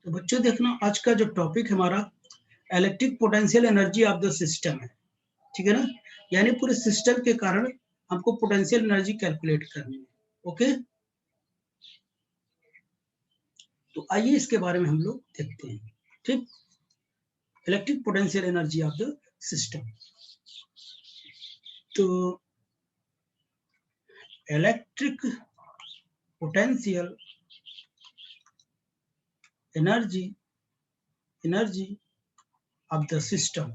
तो बच्चों देखना, आज का जो टॉपिक हमारा electric potential energy of the system है, ठीक है ना। यानी पूरे सिस्टम के कारण हमको पोटेंशियल एनर्जी कैलकुलेट करनी है। ओके, तो आइए इसके बारे में हम लोग देखते हैं। ठीक, electric potential energy of the system. तो electric potential energy of the system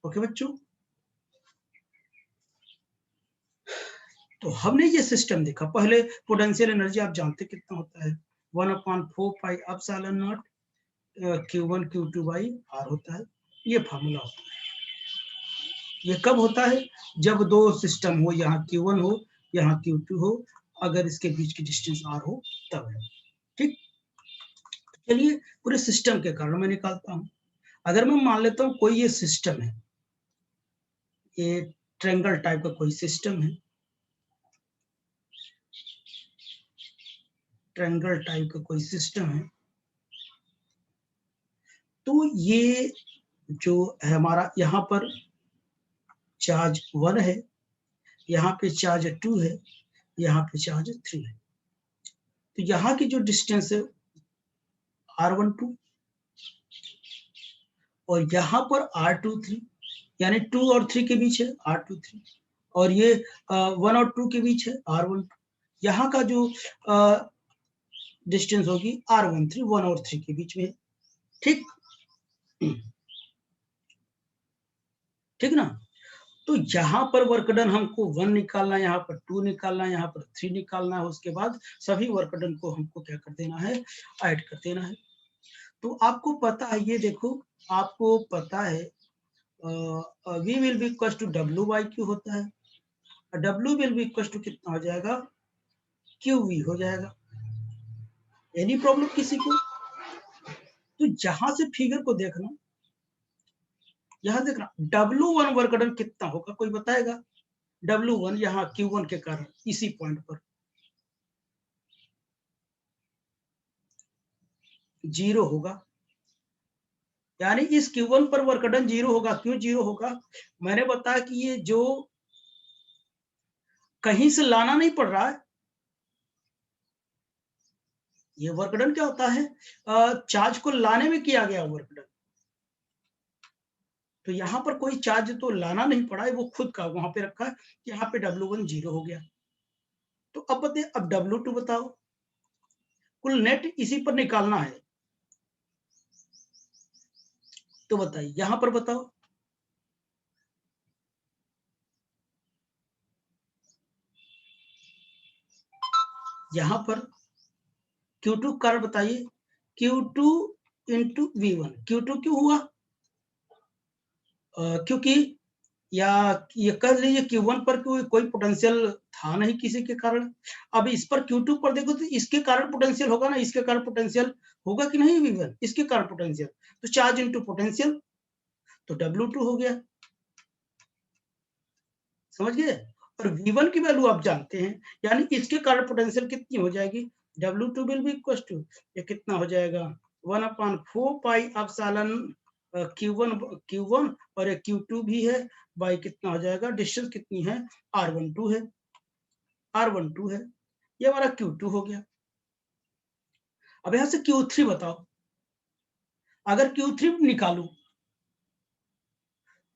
okay बच्चों, तो हमने ये सिस्टम देखा। पहले पोटेंशियल एनर्जी आप जानते कितना होता है, 1/4 pi epsilon not Q1 Q2 by R होता है। ये फार्मूला होता है। ये कब होता है? जब दो सिस्टम हो, यहाँ Q1 हो यहाँ Q2 हो, अगर इसके बीच की डिस्टेंस R हो तब है। ठीक, चलिए पूरे सिस्टम के कारण मैं निकालता हूं। अगर मैं मान लेता हूं कोई ये सिस्टम है, ये ट्रायंगल टाइप का कोई सिस्टम है, ट्रायंगल टाइप का कोई सिस्टम है, तो ये जो है हमारा, यहाँ पर चार्ज 1 है, यहाँ पे चार्ज 2 है, यहाँ पे चार्ज 3 है। तो यहाँ की जो डिस्टेंस है R12 और यहाँ पर R23, यानी 2 और 3 के बीच है R23, और ये 1 और 2 के बीच है R12। यहाँ का जो डिस्टेंस होगी R13, 1 और 3 के बीच में। ठीक, ठीक ना। तो यहाँ पर वर्क डन हमको 1 निकालना है, यहाँ पर 2 निकालना है, यहाँ पर 3 निकालना है। उसके बाद सभी वर्क डन को हमको क्या कर देना है, ऐड कर देना है। तो आपको पता है, ये देखो आपको पता है V will be equal to W/Q होता है, और W will be equal to कितना हो जाएगा, QV हो जाएगा। एनी प्रॉब्लम किसी को? तो जहां से फिगर को देखना, यहां देखना W1 वर्क डन कितना होगा, कोई बताएगा? W1 यहाँ Q1 के कारण इसी पॉइंट पर 0 होगा, यानी इस Q1 पर वर्क डन 0 होगा। क्यों 0 होगा? मैंने बताया कि ये जो कहीं से लाना नहीं पड़ रहा है, ये वर्क डन क्या होता है, चार्ज को लाने में किया गया वर्क डन। तो यहाँ पर कोई चार्ज तो लाना नहीं पड़ा है, वो खुद का वहां पे रखा है। यहाँ पे W1 0 हो गया। तो अब बताइए, अब W2 बताओ, कुल नेट इसी पर निकालना है। तो बताइए यहां पर बताओ, यहां पर Q2 कारण बताइए, Q2 इंटू V1। Q2 क्यों हुआ? क्योंकि या ये कह लीजिए Q1 पर कोई पोटेंशियल था नहीं किसी के कारण। अब इस पर Q2 पर देखो तो इसके कारण पोटेंशियल होगा ना, इसके कारण पोटेंशियल होगा कि नहीं V1? इसके कारण पोटेंशियल, तो चार्ज इंटू पोटेंशियल, तो W2 हो गया। समझ गए? और V1 की वैल्यू आप जानते हैं, यानी इसके कारण पोटेंशियल कितनी हो जाएगी, W2 will be equal to, ये कितना हो जाएगा, 1/4 पाई एप्सिलॉन Q1 और एक Q2 भी है, बाई कितना हो जाएगा, डिस्टेंस कितनी है, R12 है, R12 है, ये हमारा Q2 हो गया। अब यहां से Q3 बताओ, अगर Q3 निकालू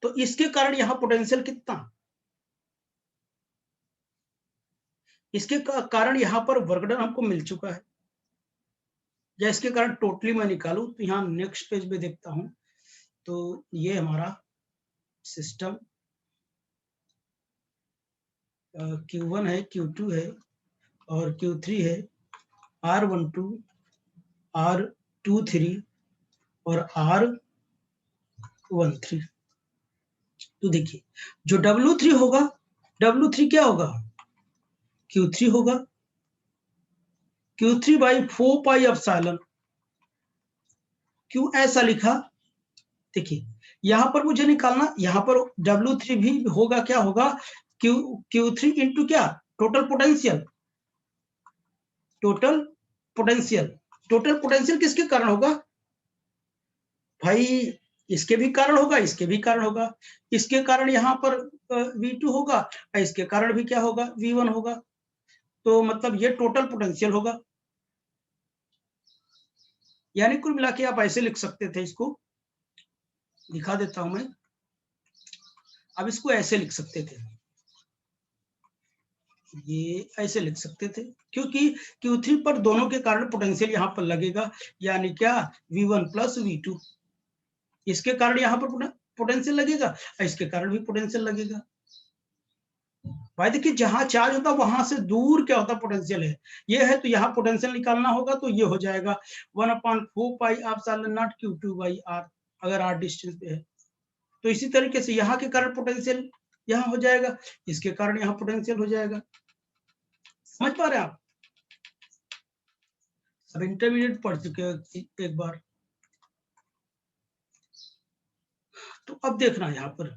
तो इसके कारण यहां पोटेंशियल कितना, इसके कारण यहां पर वर्क डन हमको मिल चुका है, या इसके कारण टोटली मैं निकालू तो यहाँ नेक्स्ट पेज में देखता हूं, तो ये हमारा सिस्टम Q1 है, Q2 है और Q3 है, R12, R23 और R13। तो देखिए जो W3 होगा, W3 क्या होगा, Q3 होगा, Q3/4 पाई एप्सिलॉन। क्यों ऐसा लिखा? देखिए यहां पर मुझे निकालना, यहां पर W3 भी होगा, क्या होगा, Q3 इंटू क्या, total potential, total potential. Total potential किसके कारण होगा भाई? इसके भी कारण होगा, इसके भी कारण होगा। इसके कारण यहाँ पर V2 होगा और इसके कारण भी क्या होगा? V1 होगा। तो मतलब ये टोटल पोटेंशियल होगा। यानी कुल मिला के आप ऐसे लिख सकते थे, इसको दिखा देता हूं मैं। अब इसको ऐसे लिख सकते थे, ये ऐसे लिख सकते थे, क्योंकि Q3 पर दोनों के कारण पोटेंशियल यहाँ पर लगेगा, यानी क्या? V1 plus V2। इसके कारण यहाँ पर पोटेंशियल लगेगा, इसके कारण भी पोटेंशियल लगेगा। भाई देखिए, जहां चार्ज होता है वहां से दूर क्या होता? पोटेंशियल है। ये है तो यहाँ पोटेंशियल निकालना होगा, तो ये हो जाएगा 1/4 pi epsilon not Q2 by R, अगर R डिस्टेंस पे है। तो इसी तरीके से यहाँ के कारण पोटेंशियल यहाँ हो जाएगा, इसके कारण यहाँ पोटेंशियल हो जाएगा। समझ पा रहे हैं आप? अब इंटरमीडिएट पढ़ चुके हैं एक बार, तो अब देखना यहाँ पर,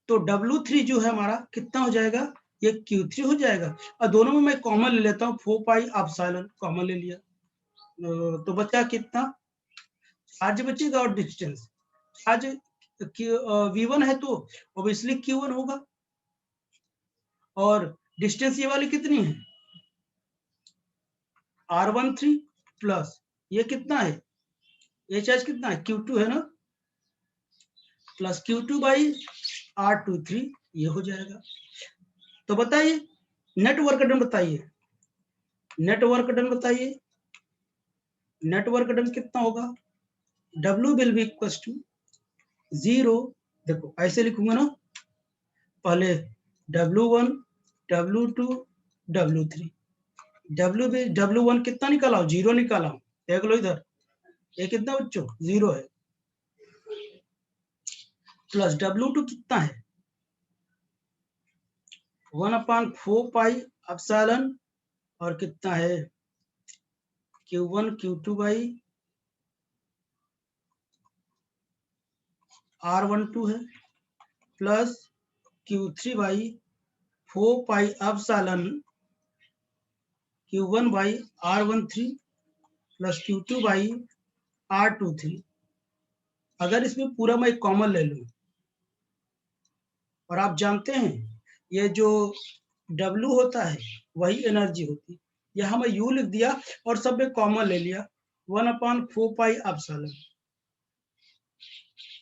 तो W3 जो है हमारा कितना हो जाएगा? ये Q3 हो जाएगा, और दोनों में मैं कॉमन ले लेता हूँ, 4 पाई एप्सिलॉन कॉमन ले लिया, तो बचा कितना? चार्ज बचेगा और डिस्टेंस। चार्ज V1 है तो ऑब्वियसली Q1 होगा, और डिस्टेंस ये वाली कितनी है? R13 प्लस ये कितना है? ये चार्ज कितना है? Q2 है ना, प्लस Q2 बाई R23, ये हो जाएगा। तो बताइए नेटवर्क डन, बताइए नेटवर्क डन, बताइए नेटवर्क डन कितना होगा? W will be equal to 0, देखो ऐसे लिखूंगा ना, पहले W1 W2 W3। W1 कितना निकाला हो? 0 निकाला हूं, देख लो इधर, ये कितना बच्चों? 0 है। प्लस W2 कितना है? 1/4 पाई एप्सिलॉन, और कितना है? Q1 Q2 बाई R12 है, plus Q3 by 4 pi epsilon Q1 by R13 plus Q2 by R23। अगर इसमें पूरा मैं कॉमन ले लूं, और आप जानते हैं ये जो W होता है वही एनर्जी होती है, यहाँ मैं U लिख दिया और सब में कॉमन ले लिया, 1/4 पाई एप्सिलॉन,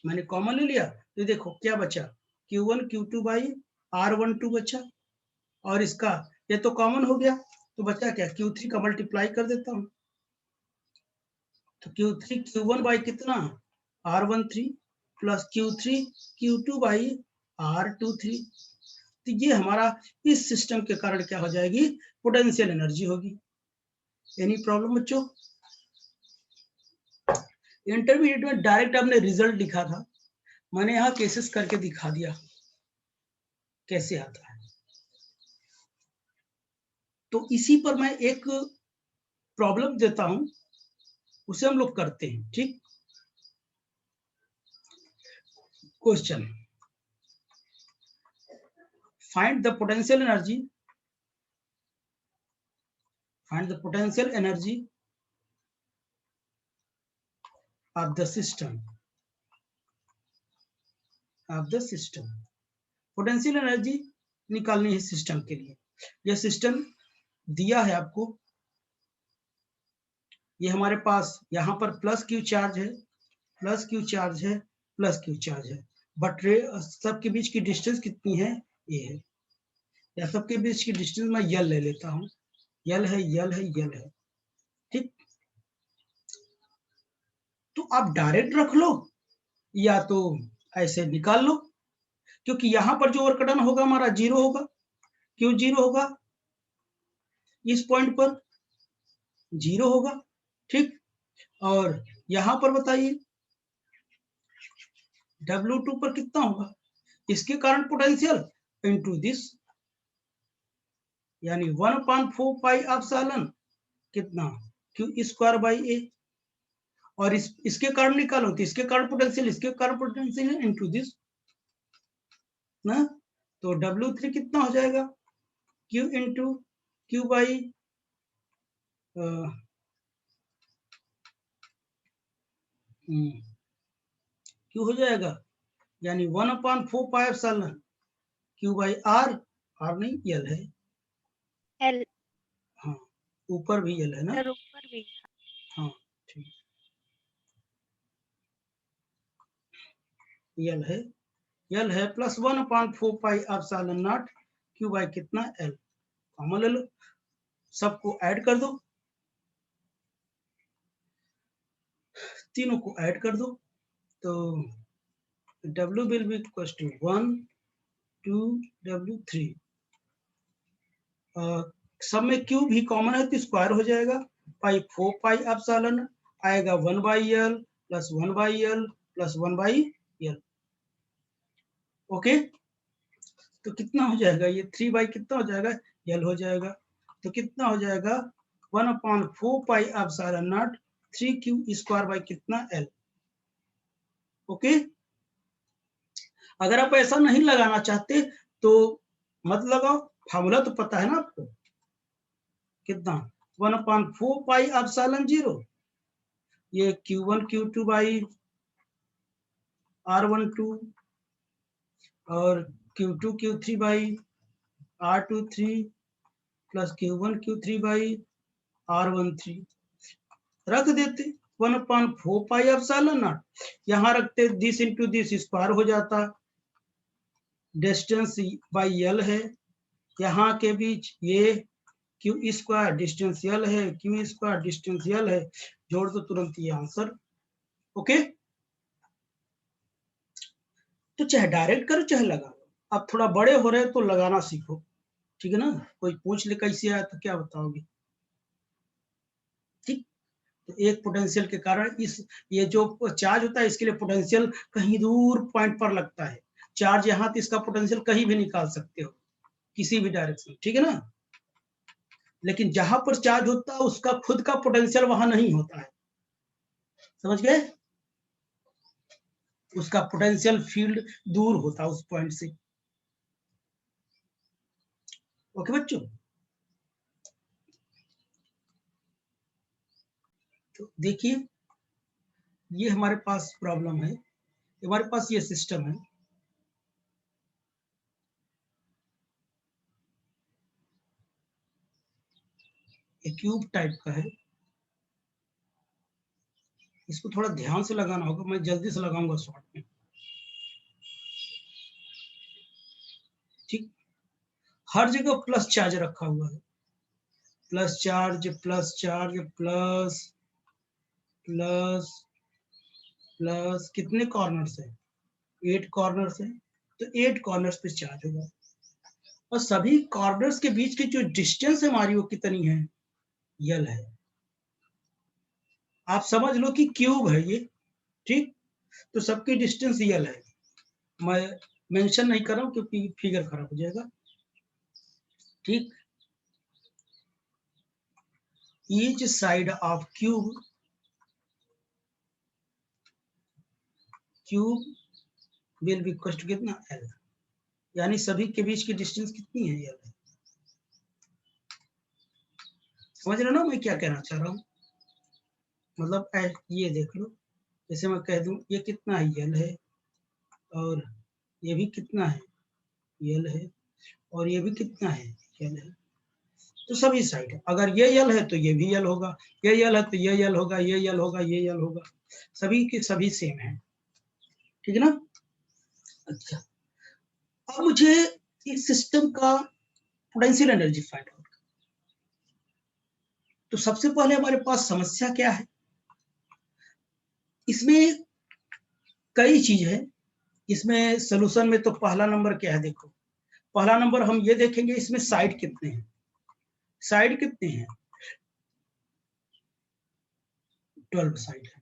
मैंने कॉमन ले लिया, तो देखो क्या बचा? Q1 Q2 बाई R12 बचा, और इसका ये तो कॉमन हो गया, तो बचा क्या? Q3 का मल्टीप्लाई कर देता हूं, तो Q3 Q1 बाई कितना? R13 plus Q3 Q2 by R23। तो ये हमारा इस सिस्टम के कारण क्या हो जाएगी? पोटेंशियल एनर्जी होगी। एनी प्रॉब्लम बच्चों? इंटरमीडिएट में डायरेक्ट आपने रिजल्ट लिखा था, मैंने यहाँ केसेस करके दिखा दिया कैसे आता है। तो इसी पर मैं एक प्रॉब्लम देता हूं, उसे हम लोग करते हैं, ठीक? Question, find the potential energy, find the potential energy of the system, of the system. Potential energy निकालनी है सिस्टम के लिए। यह सिस्टम दिया है आपको, ये हमारे पास यहाँ पर प्लस Q चार्ज है, प्लस Q चार्ज है, प्लस Q चार्ज है, बट सबके बीच की डिस्टेंस कितनी है? ये है, या सबके बीच की डिस्टेंस मैं यल ले लेता हूँ, यल है, यल है, यल है, ठीक? तो आप डायरेक्ट रख लो या तो ऐसे निकाल लो, क्योंकि यहाँ पर जो वर्क डन होगा हमारा 0 होगा, क्यों 0 होगा? इस पॉइंट पर 0 होगा, ठीक? और यहाँ पर बताइए W2 पर कितना होगा? इसके कारण पोटेंशियल इनटू दिस, यानी 1/4 पाई एप्सिलॉन कितना? Q स्क्वायर बाई A, और इसके कारण निकालो तो इसके कारण पोटेंशियल, इसके कारण पोटेंशियल इनटू दिस ना, तो W3 कितना हो जाएगा? Q into Q by Q हो जाएगा, यानी 1/4 क्यू बाई आर, आर नहीं यल है, एल, हाँ ऊपर भी यल है ना, सर ऊपर भी, हाँ ठीक, यल है प्लस 1/4 क्यू बाई कितना एल, कॉमन ले लो, सबको ऐड कर दो, तीनों को ऐड कर दो, तो W will be equal to 1 2 W3, सब में क्यू भी कॉमन है तो स्क्वायर हो जाएगा, पाई 4 पाई एप्सिलॉन आएगा 1/L plus 1/L plus 1/L, okay, तो कितना हो जाएगा ये 3 कितना हो जाएगा L हो जाएगा, तो कितना हो जाएगा 1/4 epsilon not 3Q square by कितना L, ओके। अगर आप ऐसा नहीं लगाना चाहते तो मत लगाओ, फार्मूला तो पता है ना आपको, कितना 1/4 एप्सिलॉन 0, ये Q1 Q2 बाई R12 और Q2 Q3 by R23 plus Q1 Q3 by R13, रख देते 1/4 एप्सिलॉन नॉट, यहाँ रखते दिस इंटू दिस स्क्वायर हो जाता, डिस्टेंस बाई L है, यहाँ के बीच ये क्यू स्क्वायर डिस्टेंस L है, क्यू स्क्वायर डिस्टेंस L है, जोड़ दो तुरंत ये आंसर, ओके। तो चाहे डायरेक्ट करो चाहे लगा लो, अब थोड़ा बड़े हो रहे तो लगाना सीखो, ठीक है ना, कोई पूछ ले कैसे आया तो क्या बताओगे, ठीक। तो एक पोटेंशियल के कारण इस ये जो चार्ज होता है इसके लिए पोटेंशियल कहीं दूर पॉइंट पर लगता है, चार्ज यहाँ तो इसका पोटेंशियल कहीं भी निकाल सकते हो किसी भी डायरेक्शन, ठीक है ना, लेकिन जहां पर चार्ज होता है उसका खुद का पोटेंशियल वहां नहीं होता है, समझ गए, उसका पोटेंशियल फील्ड दूर होता है उस पॉइंट से, ओके बच्चों। तो देखिए ये हमारे पास प्रॉब्लम है, हमारे पास ये सिस्टम है, ये क्यूब टाइप का है, इसको थोड़ा ध्यान से लगाना होगा, मैं जल्दी से लगाऊंगा शॉर्ट में, ठीक, हर जगह प्लस चार्ज रखा हुआ है, plus charge plus charge plus plus plus, कितने कॉर्नर्स है 8 कॉर्नर्स है, तो 8 कॉर्नर्स पे चार्ज होगा, और सभी कॉर्नर्स के बीच की जो डिस्टेंस है हमारी वो कितनी है L है, आप समझ लो कि क्यूब है ये, ठीक, तो सबकी डिस्टेंस L है, मैं मेंशन नहीं कर रहा हूं क्योंकि फिगर खराब हो जाएगा, ठीक, each side of cube will be equal to कितना L, यानी सभी के बीच की डिस्टेंस कितनी है L है, समझ रहे हो ना मैं क्या कहना चाह रहा हूँ, मतलब ये देख लो, जैसे मैं कह दूं ये कितना है L है, और ये भी कितना है L है, और ये भी कितना है L है, तो सभी साइड अगर ये L है तो ये भी L होगा, ये L है तो ये L होगा, ये L होगा, ये L होगा, सभी के सभी सेम है, ठीक है ना। अच्छा, अब मुझे इस सिस्टम का पोटेंशियल एनर्जी फाइंड आउट, तो सबसे पहले हमारे पास समस्या क्या है, इसमें कई चीज है, इसमें सोल्यूशन में तो पहला नंबर क्या है, देखो पहला नंबर हम ये देखेंगे इसमें साइड कितने हैं, साइड कितने हैं 12 साइड है,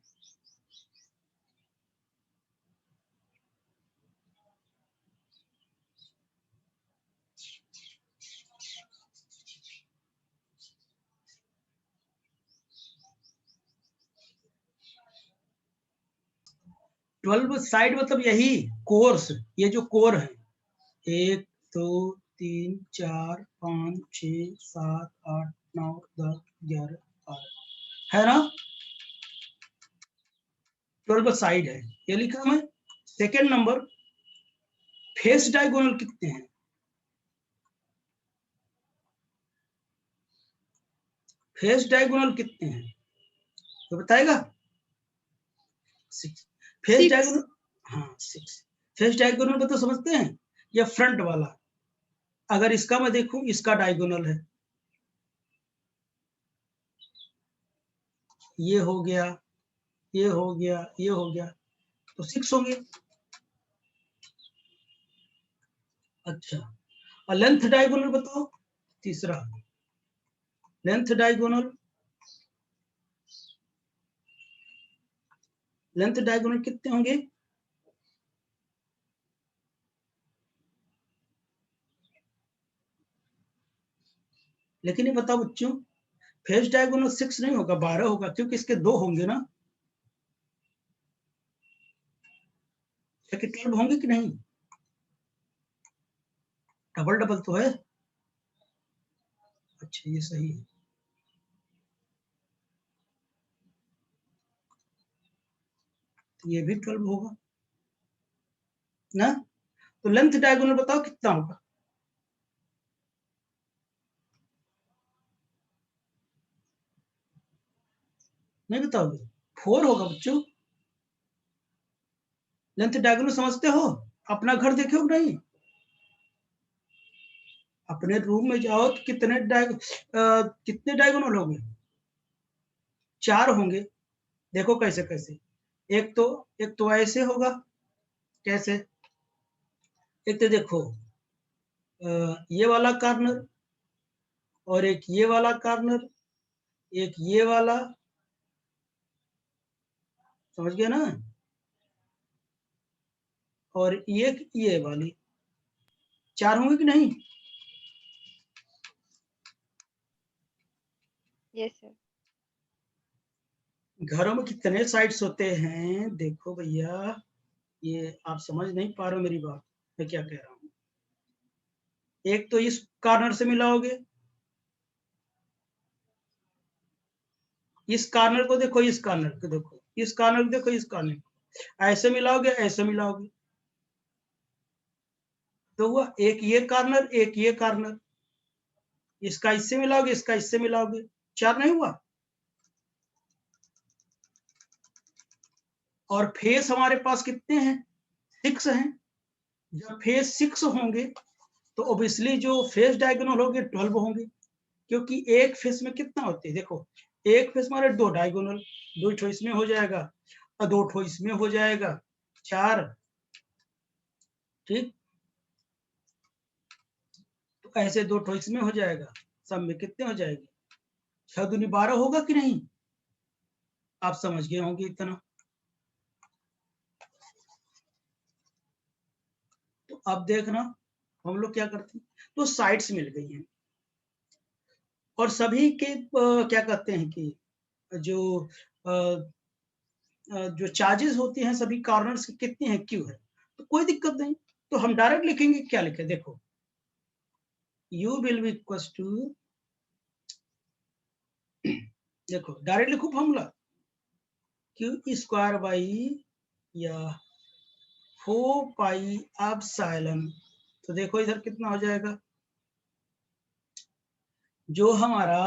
ट्वेल्व साइड मतलब यही कोर्स, ये जो कोर है 1 2 3 4 5 6 7 8 9 10 11 है ना, 12 साइड है, ये लिखा मैं। सेकेंड नंबर, फेस डायगोनल कितने हैं? फेस डायगोनल कितने हैं तो बताएगा? 6। फेस 6. डायगोनल, हाँ 6। फेस डायगोनल में तो समझते हैं, ये फ्रंट वाला, अगर इसका मैं देखूं, इसका डायगोनल है, ये हो गया, ये हो गया, ये हो गया, तो 6 होंगे। अच्छा, और लेंथ डायगोनल बताओ, तीसरा लेंथ डायगोनल, लेंथ डायगोनल कितने होंगे? लेकिन ये बताओ बच्चों, फेस डायगोनल 6 नहीं होगा, 12 होगा, क्योंकि इसके 2 होंगे ना, लेकिन 12 होंगे कि नहीं? डबल डबल तो है। अच्छा, ये सही है। तो ये भी 12 होगा ना। तो लेंथ डायगोनल बताओ कितना होगा? नहीं बताओगे? 4 होगा बच्चों। लेंथ डायगोनल समझते हो? अपना घर देखे हो नहीं? अपने रूम में जाओ तो कितने डायगोनल होंगे? 4 होंगे। देखो कैसे कैसे, एक तो ऐसे होगा, कैसे? एक तो देखो, ये वाला कार्नर, और एक ये वाला कार्नर, एक ये वाला, समझ गया ना, और एक ये वाली, 4 होंगे कि नहीं? Yes, sir. घरों में कितने साइड्स होते हैं? देखो भैया, ये आप समझ नहीं पा रहे हो मेरी बात, मैं क्या कह रहा हूँ। एक तो इस कार्नर से मिलाओगे, इस कार्नर को देखो, इस कार्नर को देखो, इस कार्नर को देखो, इस कार्नर को, ऐसे मिलाओगे, ऐसे मिलाओगे, तो हुआ एक ये कार्नर, एक ये कार्नर, इसका इससे मिलाओगे, इसका इससे मिलाओगे, 4 नहीं हुआ? और फेस हमारे पास कितने हैं? 6 हैं। जब फेस 6 होंगे तो ऑब्वियसली जो फेस डायगोनल होंगे 12 होंगे, क्योंकि एक फेस में कितना होते हैं? देखो, एक फेस हमारे 2 डायगोनल, 2 ठो इसमें हो जाएगा और 2 ठो इसमें हो जाएगा, 4। ठीक, तो ऐसे 2 ठो इसमें हो जाएगा, सब में कितने हो जाएंगे? 6 दूनी 12 होगा कि नहीं? आप समझ गए होंगे इतना। तो अब देखना, हम लोग क्या करते हैं, तो साइड्स मिल गई हैं, और सभी के क्या कहते हैं कि जो जो चार्जेस होती हैं सभी कॉर्नर्स की कितनी है, क्यू है, तो कोई दिक्कत नहीं। तो हम डायरेक्ट लिखेंगे, क्या लिखे देखो, u will be equal to, देखो डायरेक्ट लिखो फॉर्मूला, क्यू स्क्वायर बाई या 4 पाई एप्सिलॉन, तो देखो इधर कितना हो जाएगा, जो हमारा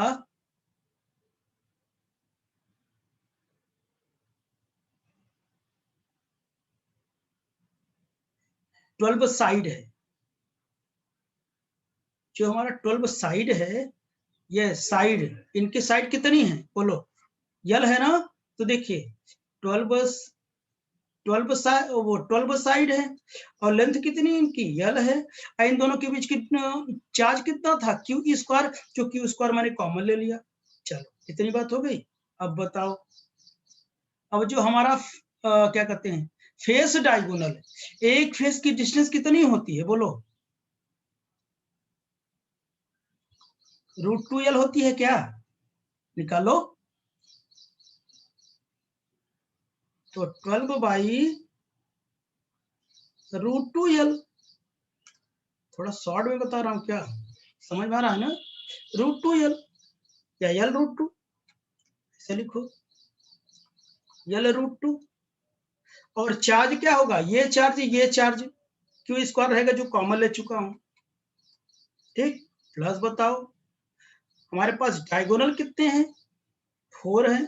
ट्वेल्व साइड है, जो हमारा 12 साइड है, ये साइड, इनकी साइड कितनी है बोलो? यल है ना। तो देखिए, 12 12 साइड है, और लेंथ कितनी इनकी? यल है, और इन दोनों के बीच कितना चार्ज कितना था? क्यू स्क्वायर, जो क्यू स्क्वायर मैंने कॉमन ले लिया। चलो इतनी बात हो गई। अब बताओ, अब जो हमारा क्या कहते हैं फेस डायगोनल, एक फेस की डिस्टेंस कितनी होती है बोलो? √2l होती है क्या? निकालो। तो 12 बाई √2l, थोड़ा शॉर्ट में बता रहा हूँ, क्या समझ में आ रहा है ना? √2l या l √2, इसे लिखो L√2। और चार्ज क्या होगा, ये चार्ज क्यू स्क्वायर रहेगा जो कॉमन ले चुका हूं, ठीक। प्लस बताओ हमारे पास डायगोनल कितने हैं, 4 हैं।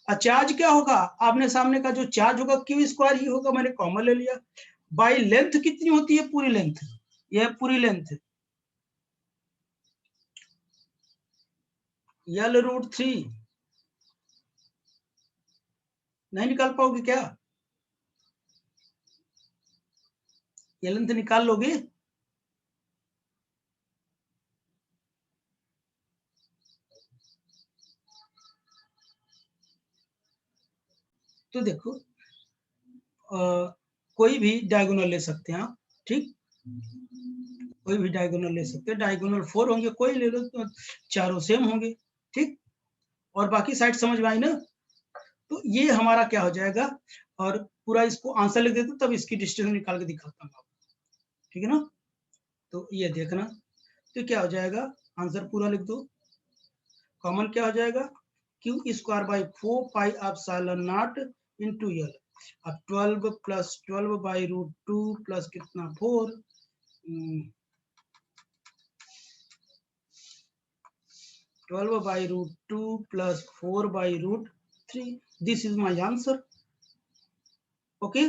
और चार्ज क्या होगा, आपने सामने का जो चार्ज होगा क्यू स्क्वायर ही होगा, मैंने कॉमन ले लिया। बाई लेंथ कितनी होती है, पूरी लेंथ, यह पूरी लेंथ L√3। नहीं निकाल पाओगे क्या, ये लेंथ निकाल लोगे? तो देखो कोई भी डायगोनल ले सकते हैं आप, ठीक। कोई भी डायगोनल ले सकते हैं, डायगोनल 4 होंगे, कोई ले लो तो चारों सेम होंगे, ठीक। और बाकी साइड समझ में आई ना। तो ये हमारा क्या हो जाएगा, और पूरा इसको आंसर लिख देते तब इसकी डिस्टेंस निकाल के दिखाता हूँ आपको, ठीक है ना। तो ये देखना, तो क्या हो जाएगा, आंसर पूरा लिख दो। कॉमन क्या हो जाएगा, Q square by 4 pi epsilon not into L. अब 12 प्लस 12 बाई √2 प्लस कितना 4, 12 by √2 plus 4 by √3। This is my answer. Okay.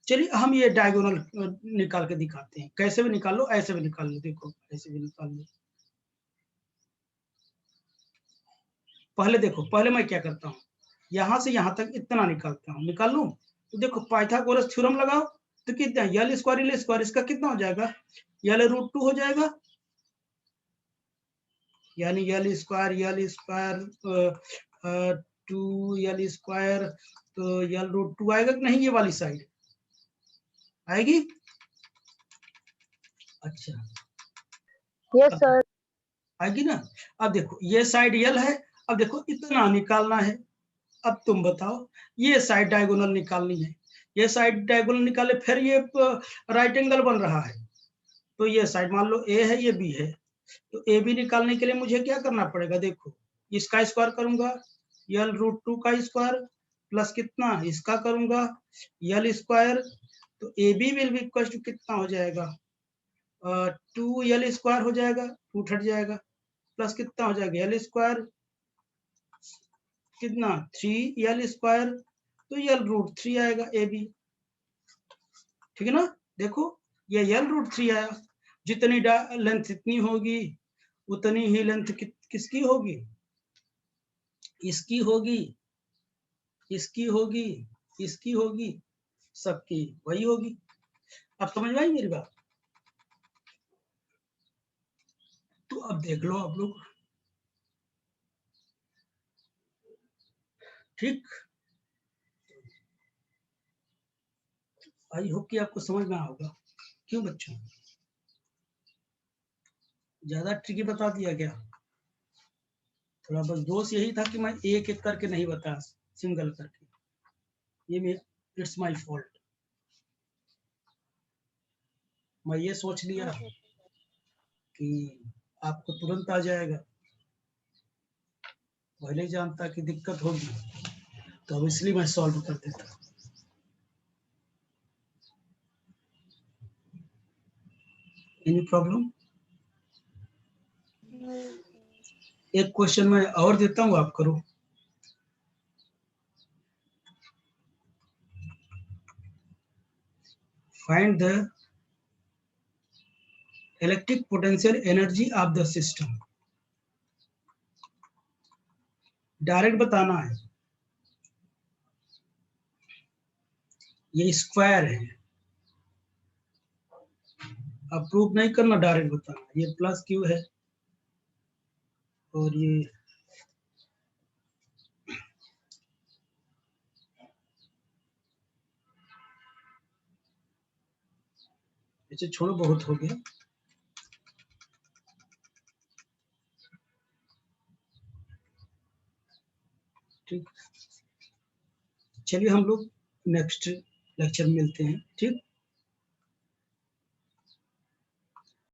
चलिए हम ये डायगोनल निकाल के दिखाते हैं, कैसे भी निकाल लो, ऐसे भी निकाल लो, देखो ऐसे भी निकाल लो। पहले देखो, पहले मैं क्या करता हूँ, यहां से यहां तक इतना निकालता हूँ, निकाल लूं। तो देखो पाइथागोरस थ्योरम लगाओ, तो कितना यल स्क्वायर इसका कितना हो जाएगा, L√2 हो जाएगा, यानी यल स्क्वायर 2 तो L√2 आएगा कि नहीं, ये वाली साइड आएगी। अच्छा यस सर। आएगी ना। अब देखो ये साइड यल है, अब देखो इतना निकालना है। अब तुम बताओ, ये साइड डायगोनल निकालनी है, ये साइड डायगोनल निकाले, फिर ये राइट एंगल बन रहा है, तो ये साइड मान लो ए है, ये बी है, तो ए बी निकालने के लिए मुझे क्या करना पड़ेगा, देखो इसका स्क्वायर करूंगा, L√2 का स्क्वायर प्लस कितना इसका करूंगा यल स्क्वायर, तो a b will be equal to कितना हो जाएगा, 2 L स्क्वायर हो जाएगा, 2 हट जाएगा, प्लस कितना हो जाएगा L स्क्वायर कितना 3 L स्क्वायर, तो L√3 आएगा ए बी, ठीक है ना। देखो ये L√3 आया, जितनी लेंथ इतनी होगी उतनी ही लेंथ किसकी होगी, इसकी होगी, इसकी होगी, इसकी होगी, सबकी वही होगी। अब समझ में आई मेरी बात। तो अब देख लो आप लोग, ठीक। आई होप कि आपको समझ में होगा। क्यों बच्चों, ज्यादा ट्रिकी बता दिया क्या, थोड़ा बस दोष यही था कि मैं एक एक करके नहीं बता, सिंगल करके, ये मेरे इट्स माय फॉल्ट। मैं ये सोच लिया कि आपको तुरंत आ जाएगा, पहले जानता कि दिक्कत होगी, तो अब इसलिए मैं सॉल्व कर देता। Any problem? एक क्वेश्चन मैं और देता हूँ, आप करो। Find the electric potential energy of the system. Direct बताना है, ये स्क्वायर है, अब प्रूफ नहीं करना, डायरेक्ट बताना। ये प्लस क्यू है और ये इसे छोड़ो, बहुत हो गया। ठीक, चलिए हम लोग नेक्स्ट लेक्चर में मिलते हैं, ठीक।